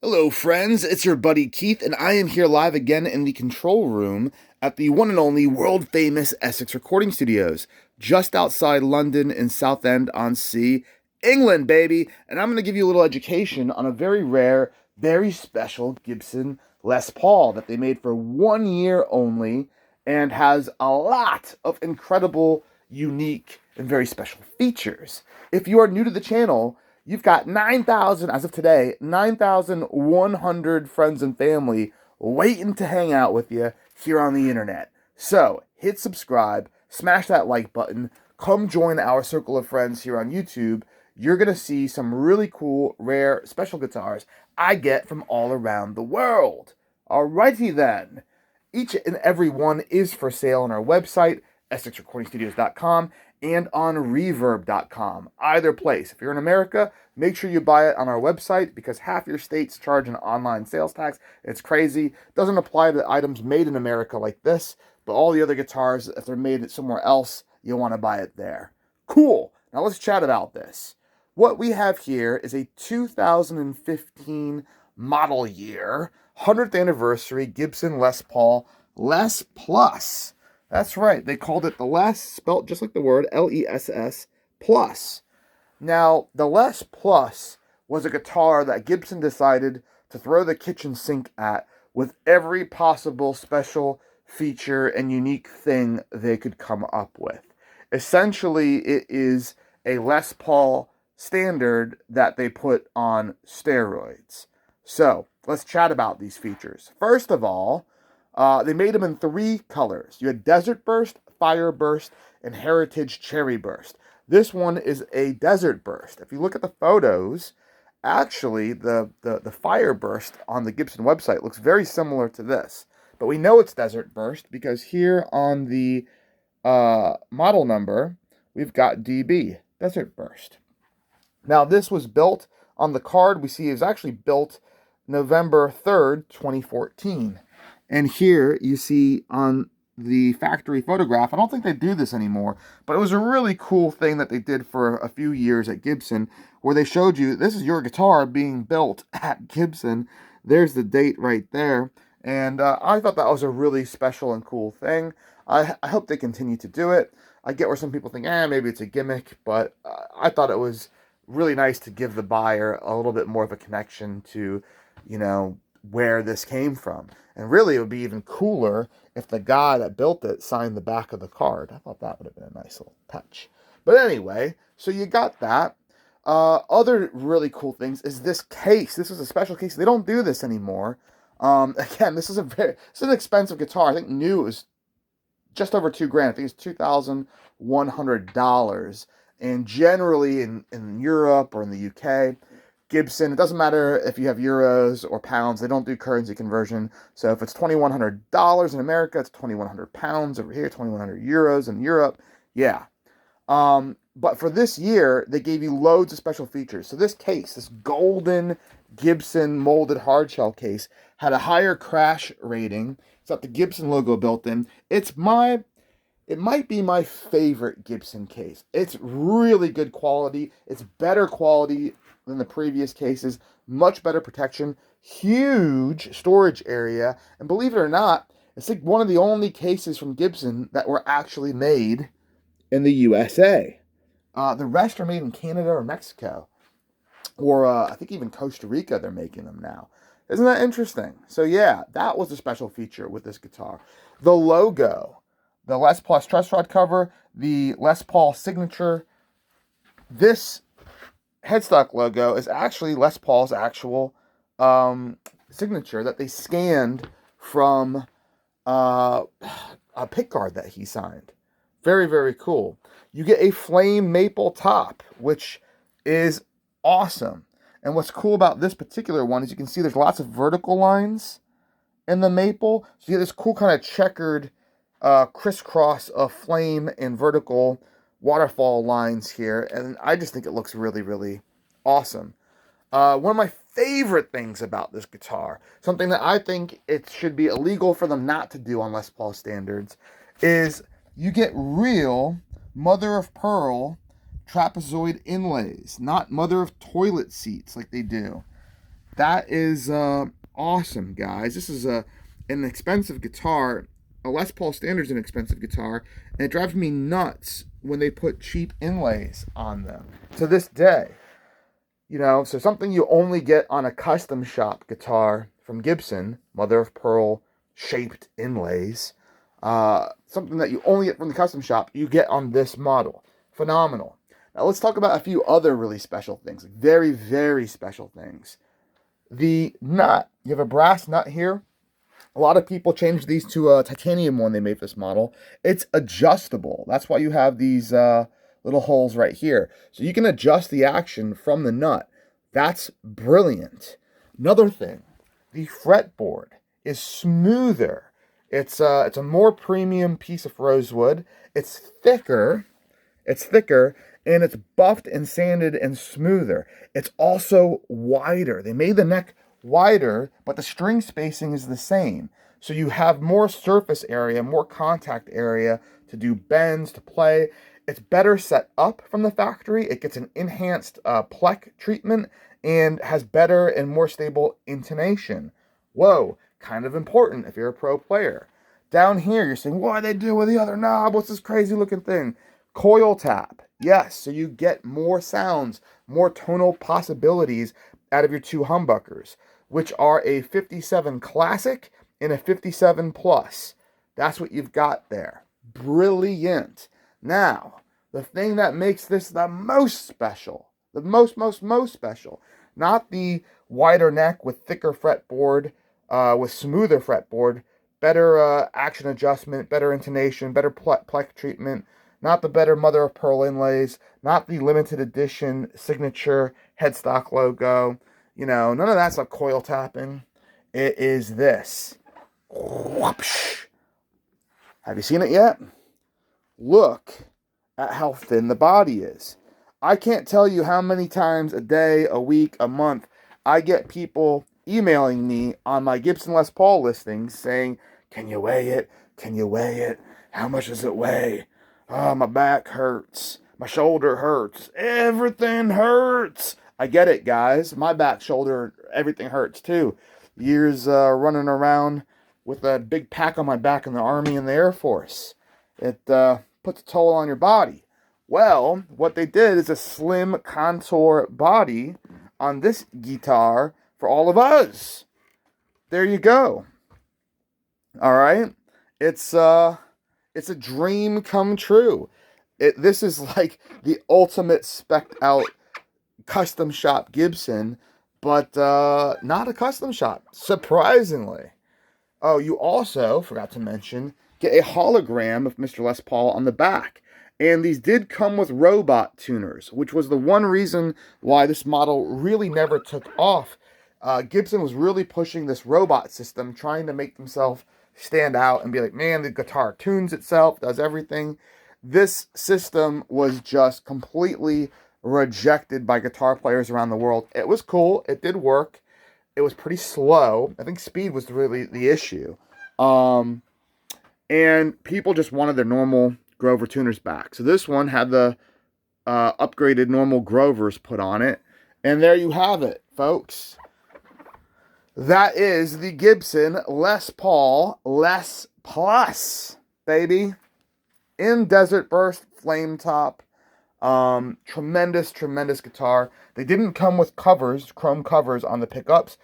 Hello, friends. It's your buddy Keith, and I am here live again in the control room at the one and only world famous Essex Recording Studios, just outside London in Southend-on-Sea, England, baby. And I'm going to give you a little education on a very rare, very special Gibson Les Paul that they made for 1 year only and has a lot of incredible, unique, and very special features. If you are new to the channel, you've got 9,000, as of today, 9,100 friends and family waiting to hang out with you here on the internet. So, hit subscribe, smash that like button, come join our circle of friends here on YouTube. You're going to see some really cool, rare, special guitars I get from all around the world. Alrighty then. Each and every one is for sale on our website, EssexRecordingStudios.com, and on Reverb.com. Either place. If you're in America, make sure you buy it on our website because half your states charge an online sales tax. It's crazy. Doesn't apply to items made in America like this, but all the other guitars, if they're made somewhere else, you'll want to buy it there. Cool. Now let's chat about this. What we have here is a 2015 model year, 100th anniversary Gibson Les Paul Les Plus. That's right. They called it the Les, spelt just like the word, Less Plus. Now, the Les Plus was a guitar that Gibson decided to throw the kitchen sink at with every possible special feature and unique thing they could come up with. Essentially, it is a Les Paul standard that they put on steroids. So, let's chat about these features. First of all, they made them in 3 colors. You had Desert Burst, Fire Burst, and Heritage Cherry Burst. This one is a Desert Burst. If you look at the photos, actually, the Fire Burst on the Gibson website looks very similar to this. But we know it's Desert Burst because here on the model number, we've got DB, Desert Burst. Now, this was built on the card we see is actually built November 3rd, 2014. And here you see on the factory photograph, I don't think they do this anymore, but it was a really cool thing that they did for a few years at Gibson, where they showed you, this is your guitar being built at Gibson. There's the date right there. And I thought that was a really special and cool thing. I hope they continue to do it. I get where some people think, maybe it's a gimmick, but I thought it was really nice to give the buyer a little bit more of a connection to, where this came from. And really, it would be even cooler if the guy that built it signed the back of the card. I thought that would have been a nice little touch. But anyway, so you got that. Other really cool things is this case. This is a special case. They don't do this anymore. Again, this is an expensive guitar. I think new is just over $2,000. I think it's $2,100. And generally in Europe or in the UK, Gibson, it doesn't matter if you have euros or pounds, they don't do currency conversion. So if it's $2,100 in America, it's 2,100 pounds over here, 2,100 euros in Europe. Yeah. But for this year, they gave you loads of special features. So this case, this golden Gibson molded hardshell case, had a higher crash rating. It's got the Gibson logo built in. It might be my favorite Gibson case. It's really good quality. It's better quality than the previous cases. Much better protection. Huge storage area. And believe it or not, it's like one of the only cases from Gibson that were actually made in the USA. The rest are made in Canada or Mexico. Or I think even Costa Rica they're making them now. Isn't that interesting? So yeah, that was a special feature with this guitar. The logo. The Les Paul truss rod cover, the Les Paul signature. This headstock logo is actually Les Paul's actual signature that they scanned from a pickguard that he signed. Very, very cool. You get a flame maple top, which is awesome. And what's cool about this particular one is you can see there's lots of vertical lines in the maple. So you get this cool kind of checkered crisscross of flame and vertical waterfall lines here, and I just think it looks really, really awesome. One of my favorite things about this guitar, something that I think it should be illegal for them not to do on Les Paul standards, is you get real mother of pearl trapezoid inlays, not mother of toilet seats like they do. That is awesome, guys. This is an expensive guitar. A Les Paul Standard's an expensive guitar, and it drives me nuts when they put cheap inlays on them. To this day, so something you only get on a custom shop guitar from Gibson, mother of pearl shaped inlays. Something that you only get from the custom shop, you get on this model. Phenomenal. Now let's talk about a few other really special things, very, very special things. The nut. You have a brass nut here. A lot of people changed these to a titanium one they made for this model. It's adjustable. That's why you have these little holes right here. So you can adjust the action from the nut. That's brilliant. Another thing, the fretboard is smoother. It's a more premium piece of rosewood. It's thicker. And it's buffed and sanded and smoother. It's also wider. They made the neck wider, but the string spacing is the same. So you have more surface area, more contact area to do bends, to play. It's better set up from the factory. It gets an enhanced plec treatment and has better and more stable intonation. Whoa, kind of important if you're a pro player. Down here, you're saying, what do they do with the other knob? What's this crazy looking thing? Coil tap. Yes, so you get more sounds, more tonal possibilities out of your two humbuckers, which are a 57 Classic and a 57 Plus. That's what you've got there. Brilliant. Now, the thing that makes this the most special, the most special, not the wider neck with thicker fretboard, with smoother fretboard, better action adjustment, better intonation, better plec treatment, not the better mother of pearl inlays, not the limited edition signature headstock logo. None of that's like coil tapping. It is this. Whoopsh. Have you seen it yet? Look at how thin the body is. I can't tell you how many times a day, a week, a month, I get people emailing me on my Gibson Les Paul listings saying, can you weigh it? Can you weigh it? How much does it weigh? Oh, my back hurts. My shoulder hurts. Everything hurts. I get it, guys. My back, shoulder, everything hurts too. Years running around with a big pack on my back in the Army and the Air Force. It puts a toll on your body. Well, what they did is a slim contour body on this guitar for all of us. There you go. All right. It's a dream come true. This is like the ultimate spec'd out custom shop Gibson, but not a custom shop, surprisingly. Oh, you also, forgot to mention, get a hologram of Mr. Les Paul on the back. And these did come with robot tuners, which was the one reason why this model really never took off. Gibson was really pushing this robot system, trying to make themselves stand out and be like, man, the guitar tunes itself, does everything. This system was just completely rejected by guitar players around the world. It was cool. It did work. It was pretty slow. I think speed was really the issue. And people just wanted their normal Grover tuners back. So this one had the upgraded normal Grovers put on it. And there you have it, folks. That is the Gibson Les Paul Les Plus, baby. In Desert Burst Flame Top. Tremendous guitar. They didn't come with covers, chrome covers on the pickups.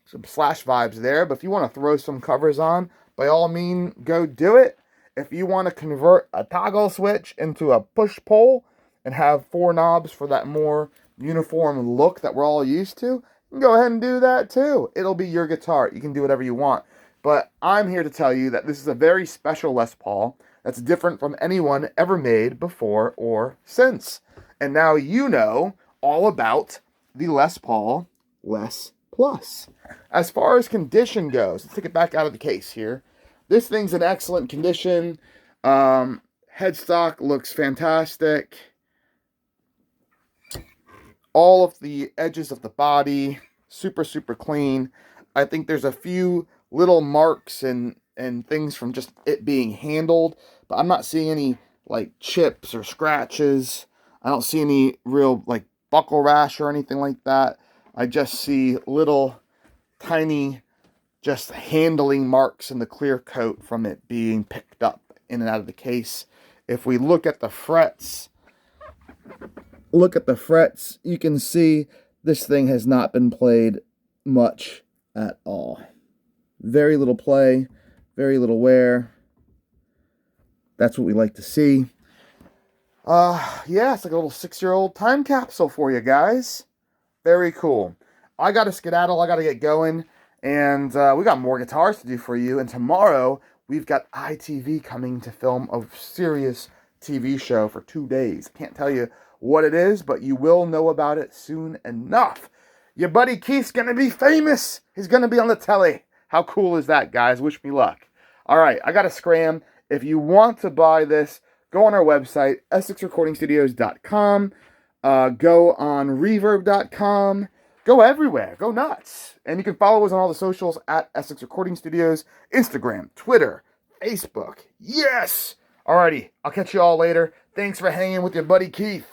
Some Slash vibes there. But if you want to throw some covers on, by all means, go do it. If you want to convert a toggle switch into a push-pull and have 4 knobs for that more uniform look that we're all used to, you can go ahead and do that too. It'll be your guitar. You can do whatever you want. But I'm here to tell you that this is a very special Les Paul that's different from anyone ever made before or since. And now you know all about the Les Paul Les Plus. As far as condition goes, let's take it back out of the case here. This thing's in excellent condition. Headstock looks fantastic. All of the edges of the body, super clean. I think there's a few little marks and things from just it being handled, but I'm not seeing any like chips or scratches. I don't see any real like buckle rash or anything like that. I just see little tiny just handling marks in the clear coat from it being picked up in and out of the case. If we look at the frets, you can see this thing has not been played much at all. Very little play, very little wear. That's what we like to see. Yeah, it's like a little 6-year-old time capsule for you guys. Very cool. I got to skedaddle. I got to get going. And we got more guitars to do for you. And tomorrow, we've got ITV coming to film a serious TV show for 2 days. Can't tell you what it is, but you will know about it soon enough. Your buddy Keith's going to be famous. He's going to be on the telly. How cool is that, guys? Wish me luck. All right, I got to scram. If you want to buy this, go on our website, EssexRecordingStudios.com. Go on Reverb.com. Go everywhere. Go nuts. And you can follow us on all the socials at Essex Recording Studios, Instagram, Twitter, Facebook. Yes! Alrighty, I'll catch you all later. Thanks for hanging with your buddy Keith.